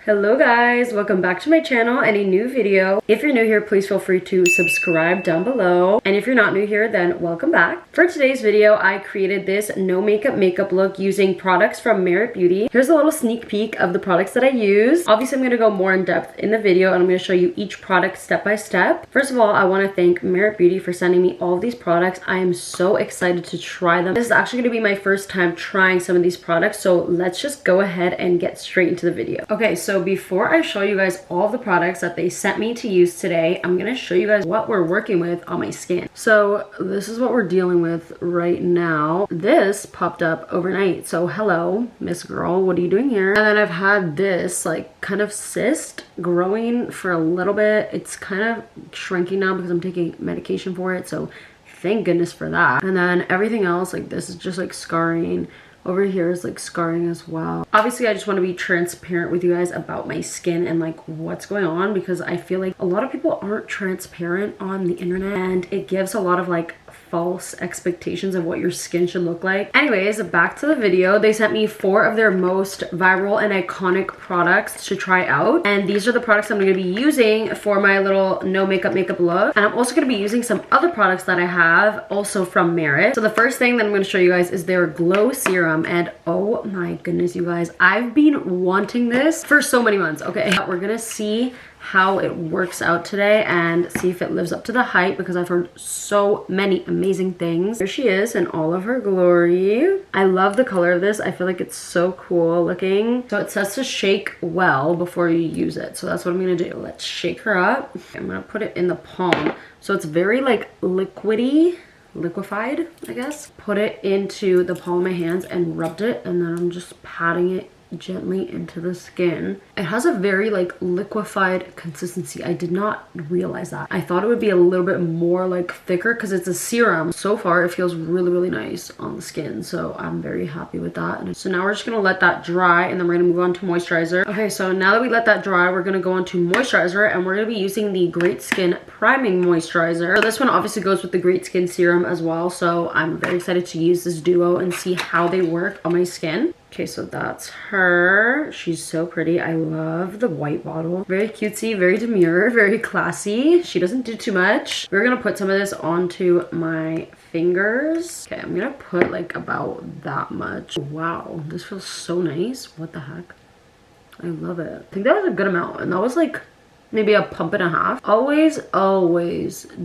Hello guys, welcome back to my channel and a new video. If you're new here, please feel free to subscribe down below. And if you're not new here, then welcome back. For today's video, I created this no makeup look using products from Merit Beauty. Here's a little sneak peek of the products that I use. Obviously, I'm going to go more in depth in the video and I'm going to show you each product step by step. First of all, I want to thank Merit Beauty for sending me all of these products. I am so excited to try them. This is actually going to be my first time trying some of these products, so let's just go ahead and get straight into the video. Okay, so before I show you guys all the products that they sent me to use today, I'm gonna show you guys what we're working with on my skin. So this is what we're dealing with right now. This popped up overnight, so hello Miss Girl, what are you doing here? And then I've had this like kind of cyst growing for a little bit. It's kind of shrinking now because I'm taking medication for it, so thank goodness for that. And then everything else, like this is just like scarring. Over here is like scarring as well. Obviously, I just want to be transparent with you guys about my skin and like what's going on, because I feel like a lot of people aren't transparent on the internet and it gives a lot of like false expectations of what your skin should look like. Anyways, back to the video. They sent me 4 of their most viral and iconic products to try out, and these are the products I'm going to be using for my little no makeup look. And I'm also going to be using some other products that I have also from Merit. So the first thing that I'm going to show you guys is their glow serum, and oh my goodness, you guys, I've been wanting this for so many months. Okay, we're gonna see how it works out today and see if it lives up to the hype, because I've heard so many amazing things. Here she is in all of her glory. I love the color of this. I feel like it's so cool looking. So it says to shake well before you use it, so that's what I'm gonna do. Let's shake her up. Okay, I'm gonna put it in the palm, so it's very like liquefied, I guess. Put it into the palm of my hands and rubbed it, and then I'm just patting it gently into the skin. It has a very like liquefied consistency. I did not realize that. I thought it would be a little bit more like thicker because it's a serum. So far it feels really nice on the skin, so I'm very happy with that. So now we're just gonna let that dry and then we're gonna move on to moisturizer. Okay, so now that we let that dry, we're gonna go on to moisturizer, and we're gonna be using the Great Skin Priming Moisturizer. So this one obviously goes with the Great Skin Serum as well, so I'm very excited to use this duo and see how they work on my skin. Okay, so that's her. She's so pretty. I love the white bottle. Very cutesy, very demure, very classy. She doesn't do too much. We're gonna put some of this onto my fingers. Okay, I'm gonna put like about that much. Wow, this feels so nice. What the heck? I love it. I think that was a good amount, and that was like maybe a pump and a half. Always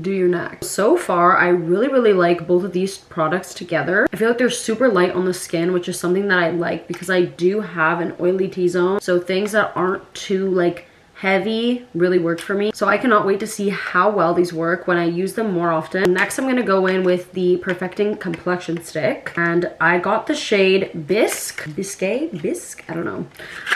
do your neck. So far, I really like both of these products together. I feel like they're super light on the skin, which is something that I like because I do have an oily T-zone. So things that aren't too like heavy really work for me. So I cannot wait to see how well these work when I use them more often. Next, I'm gonna go in with the Perfecting Complexion Stick, and I got the shade Bisque, I don't know,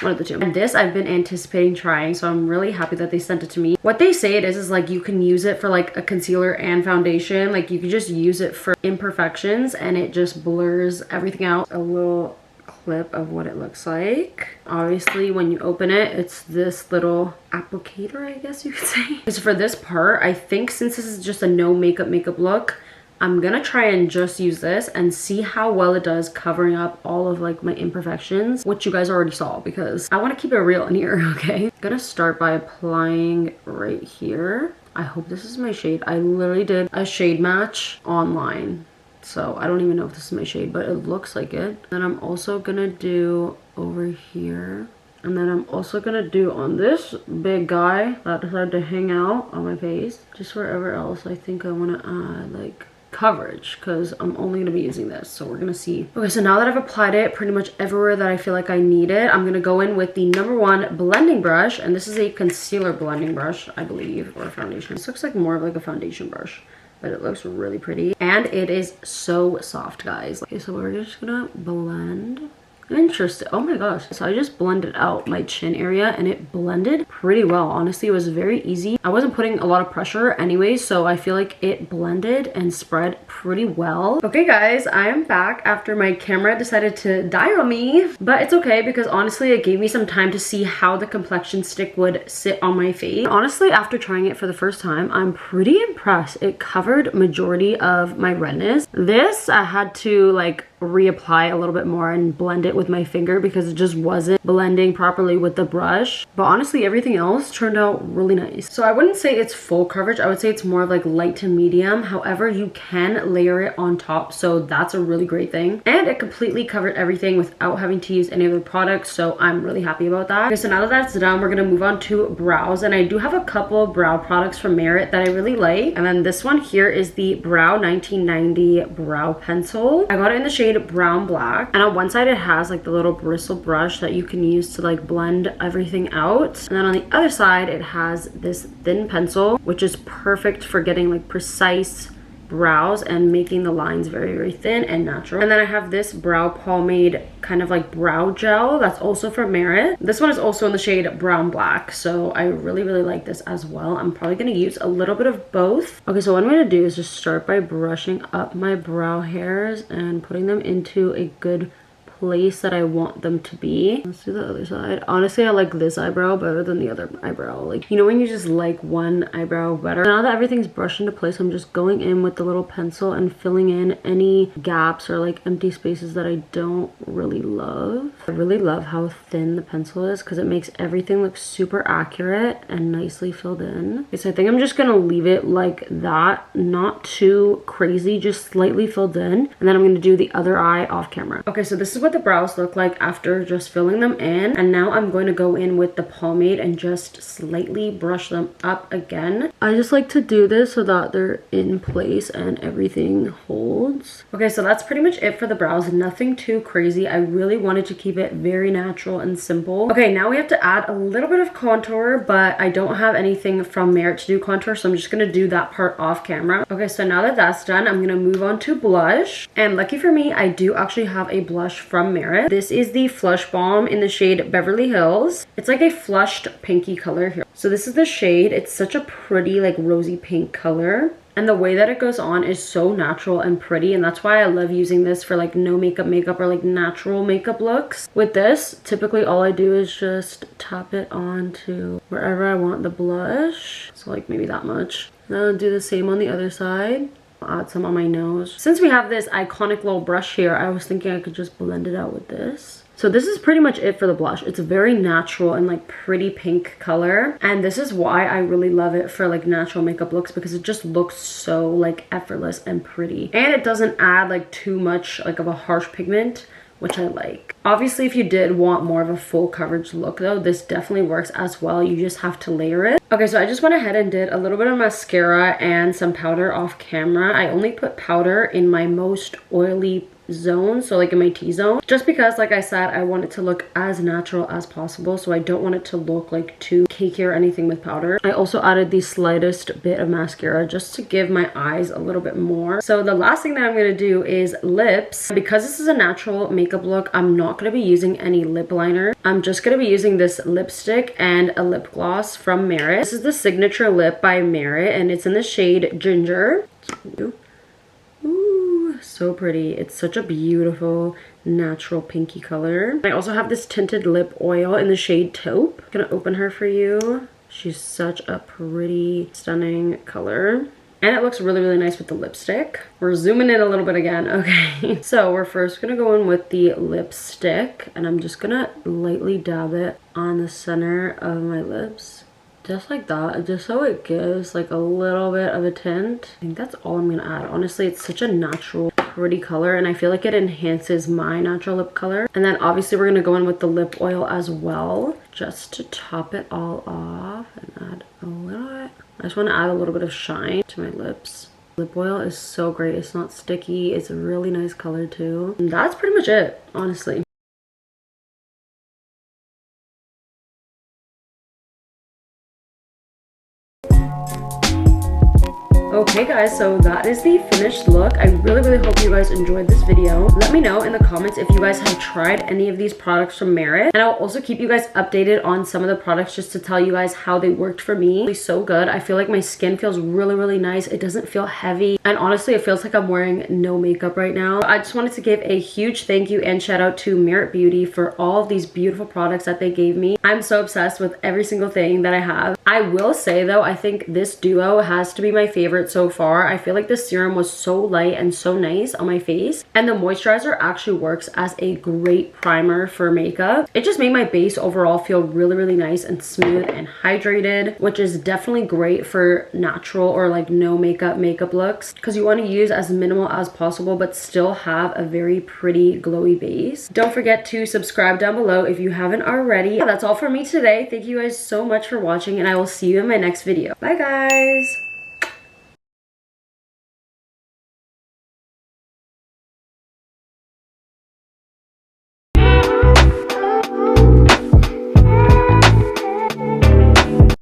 one of the two. And this I've been anticipating trying, so I'm really happy that they sent it to me. What they say it is like you can use it for like a concealer and foundation. Like you can just use it for imperfections and it just blurs everything out. A little clip of what it looks like. Obviously when you open it, it's this little applicator, I guess you could say. So for this part, I think since this is just a no makeup look, I'm gonna try and just use this and see how well it does covering up all of like my imperfections, which you guys already saw, because I want to keep it real in here. Okay, I'm gonna start by applying right here. I hope this is my shade. I literally did a shade match online, so I don't even know if this is my shade, but it looks like it. Then I'm also gonna do over here, and then I'm also gonna do on this big guy that decided to hang out on my face. Just wherever else I think I want to add like coverage, because I'm only gonna be using this, so we're gonna see. Okay, so now that I've applied it pretty much everywhere that I feel like I need it, I'm gonna go in with the #1 blending brush, and this is a concealer blending brush, I believe, or a foundation. This looks like more of like a foundation brush, but it looks really pretty and it is so soft, guys. Okay, so we're just gonna blend. Interesting. Oh my gosh. So I just blended out my chin area and it blended pretty well. Honestly, it was very easy. I wasn't putting a lot of pressure anyway, so I feel like it blended and spread pretty well. Okay guys, I am back after my camera decided to die on me, but it's okay because honestly it gave me some time to see how the complexion stick would sit on my face. Honestly, after trying it for the first time, I'm pretty impressed. It covered majority of my redness. This I had to like reapply a little bit more and blend it it with my finger because it just wasn't blending properly with the brush. But honestly, everything else turned out really nice. So I wouldn't say it's full coverage. I would say it's more of like light to medium. However, you can layer it on top, so that's a really great thing. And it completely covered everything without having to use any other products, so I'm really happy about that. Okay, so now that that's done, we're gonna move on to brows, and I do have a couple of brow products from Merit that I really like. And then this one here is the Brow 1990 brow pencil. I got it in the shade brown black, and on one side it has like the little bristle brush that you can use to like blend everything out, and then on the other side it has this thin pencil, which is perfect for getting like precise brows and making the lines very, very thin and natural. And then I have this brow pomade kind of like brow gel that's also from Merit. This one is also in the shade brown black, so I really, really like this as well. I'm probably going to use a little bit of both. Okay, so what I'm going to do is just start by brushing up my brow hairs and putting them into a good place that I want them to be. Let's do the other side. Honestly, I like this eyebrow better than the other eyebrow. Like, you know when you just like one eyebrow better? Now that everything's brushed into place, I'm just going in with the little pencil and filling in any gaps or like empty spaces that I don't really love. I really love how thin the pencil is because it makes everything look super accurate and nicely filled in. Okay, so I think I'm just gonna leave it like that, not too crazy, just slightly filled in, and then I'm gonna do the other eye off camera. Okay, so this is what the brows look like after just filling them in, and now I'm going to go in with the pomade and just slightly brush them up again. I just like to do this so that they're in place and everything holds. Okay, so that's pretty much it for the brows. Nothing too crazy. I really wanted to keep it very natural and simple. Okay, now we have to add a little bit of contour, but I don't have anything from Merit to do contour, so I'm just gonna do that part off camera. Okay, so now that that's done, I'm gonna move on to blush, and lucky for me, I do actually have a blush from Merit. This is the Flush Balm in the shade Beverly Hills. It's like a flushed pinky color here. So this is the shade. It's such a pretty like rosy pink color, and the way that it goes on is so natural and pretty, and that's why I love using this for like no makeup or like natural makeup looks. With this, typically all I do is just tap it onto wherever I want the blush, so like maybe that much. Then I'll do the same on the other side. I'll add some on my nose. Since we have this iconic little brush here, I was thinking I could just blend it out with this. So this is pretty much it for the blush. It's a very natural and like pretty pink color, and this is why I really love it for like natural makeup looks, because it just looks so like effortless and pretty, and it doesn't add like too much like of a harsh pigment, which I like. Obviously, if you did want more of a full coverage look though, this definitely works as well. You just have to layer it. Okay, so I just went ahead and did a little bit of mascara and some powder off camera. I only put powder in my most oily zone, so like in my T-zone, just because like I said, I want it to look as natural as possible, so I don't want it to look like too cakey or anything with powder. I also added the slightest bit of mascara just to give my eyes a little bit more. So the last thing that I'm going to do is lips. Because this is a natural makeup look, I'm not going to be using any lip liner. I'm just going to be using this lipstick and a lip gloss from Merit. This is the Signature Lip by Merit, and it's in the shade Ginger. So pretty. It's such a beautiful natural pinky color. I also have this tinted lip oil in the shade Taupe. I'm gonna open her for you. She's such a pretty, stunning color, and it looks really, really nice with the lipstick. We're zooming in a little bit again. Okay, so we're first gonna go in with the lipstick, and I'm just gonna lightly dab it on the center of my lips. Just like that, just so it gives like a little bit of a tint. I think that's all I'm gonna add. Honestly, it's such a natural, pretty color, and I feel like it enhances my natural lip color. And then obviously we're gonna go in with the lip oil as well, just to top it all off and add a little bit. I just wanna add a little bit of shine to my lips. Lip oil is so great. It's not sticky. It's a really nice color too. And that's pretty much it, honestly. Okay guys, so that is the finished look. I really, really hope you guys enjoyed this video. Let me know in the comments if you guys have tried any of these products from Merit, and I'll also keep you guys updated on some of the products just to tell you guys how they worked for me. It's so good. I feel like my skin feels really, really nice. It doesn't feel heavy, and honestly it feels like I'm wearing no makeup right now. I just wanted to give a huge thank you and shout out to Merit Beauty for all of these beautiful products that they gave me. I'm so obsessed with every single thing that I have. I will say though, I think this duo has to be my favorite favorite so far. I feel like the serum was so light and so nice on my face, and the moisturizer actually works as a great primer for makeup. It just made my base overall feel really nice and smooth and hydrated, which is definitely great for natural or like no makeup looks, because you want to use as minimal as possible but still have a very pretty glowy base. Don't forget to subscribe down below if you haven't already. That's all for me today. Thank you guys so much for watching, and I will see you in my next video. Bye guys.